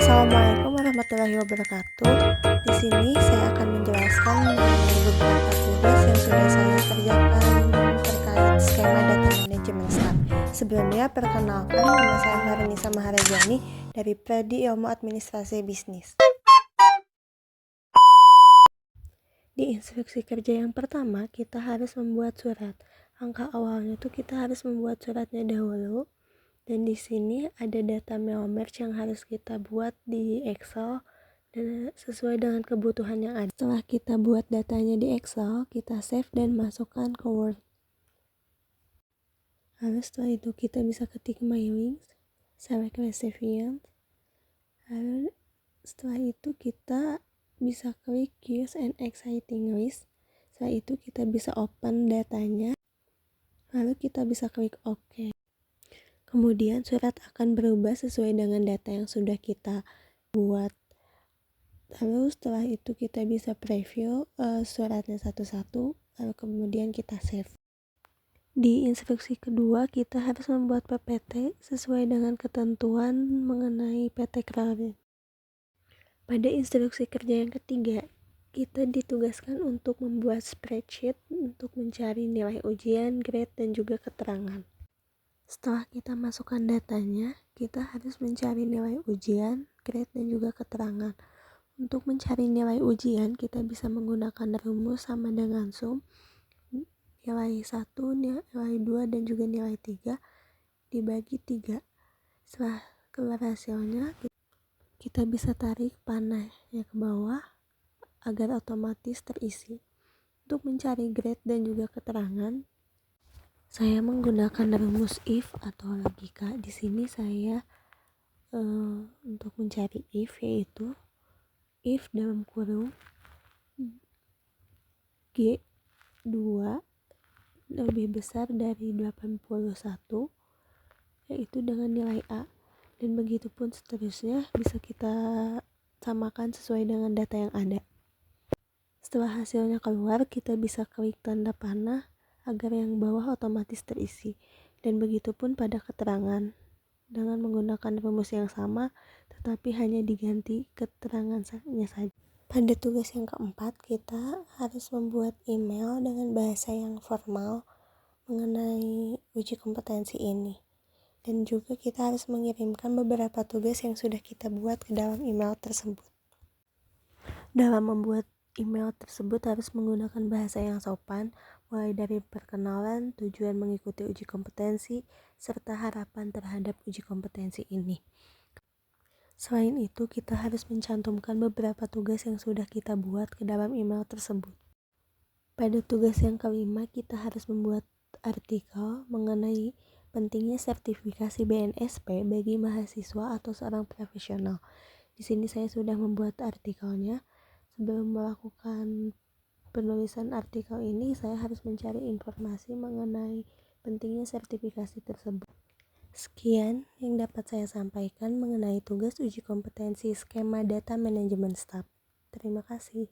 Assalamualaikum warahmatullahi wabarakatuh. Di sini saya akan menjelaskan mengenai beberapa tugas yang sudah saya kerjakan terkait skema data manajemen staff. Sebelumnya, perkenalkan, nama saya Harinisa Maharajani dari Prodi Ilmu Administrasi Bisnis. Di instruksi kerja yang pertama, kita harus membuat surat. Langkah awalnya tuh kita harus membuat suratnya dahulu. Dan di sini ada data mail merge yang harus kita buat di Excel dan sesuai dengan kebutuhan yang ada. Setelah kita buat datanya di Excel, kita save dan masukkan ke Word. Lalu setelah itu kita bisa ketik My Links, select recipient. Lalu setelah itu kita bisa klik Use an Exciting List. Setelah itu kita bisa open datanya. Lalu kita bisa klik OK. Kemudian surat akan berubah sesuai dengan data yang sudah kita buat. Lalu setelah itu kita bisa preview suratnya satu-satu, lalu kemudian kita save. Di instruksi kedua kita harus membuat PPT sesuai dengan ketentuan mengenai PT Krarin. Pada instruksi kerja yang ketiga, kita ditugaskan untuk membuat spreadsheet untuk mencari nilai ujian, grade, dan juga keterangan. Setelah kita masukkan datanya, kita harus mencari nilai ujian, grade, dan juga keterangan. Untuk mencari nilai ujian, kita bisa menggunakan rumus sama dengan sum, nilai 1, nilai 2, dan juga nilai 3, dibagi 3. Setelah keluar hasilnya, kita bisa tarik panahnya ke bawah agar otomatis terisi. Untuk mencari grade dan juga keterangan, saya menggunakan rumus if atau logika. Di sini saya untuk mencari if, yaitu if dalam kurung G2 lebih besar dari 81, yaitu dengan nilai A, dan begitu pun seterusnya bisa kita samakan sesuai dengan data yang ada. Setelah hasilnya keluar, kita bisa klik tanda panah agar yang bawah otomatis terisi, dan begitu pun pada keterangan dengan menggunakan rumus yang sama tetapi hanya diganti keterangannya saja. Pada tugas yang keempat, kita harus membuat email dengan bahasa yang formal mengenai uji kompetensi ini, dan juga kita harus mengirimkan beberapa tugas yang sudah kita buat ke dalam email tersebut. Dalam membuat email tersebut harus menggunakan bahasa yang sopan, mulai dari perkenalan, tujuan mengikuti uji kompetensi, serta harapan terhadap uji kompetensi ini. Selain itu, kita harus mencantumkan beberapa tugas yang sudah kita buat ke dalam email tersebut. Pada tugas yang kelima, kita harus membuat artikel mengenai pentingnya sertifikasi BNSP bagi mahasiswa atau seorang profesional. Di sini saya sudah membuat artikelnya. Sebelum melakukan penulisan artikel ini, saya harus mencari informasi mengenai pentingnya sertifikasi tersebut. Sekian yang dapat saya sampaikan mengenai tugas uji kompetensi skema data manajemen staff. Terima kasih.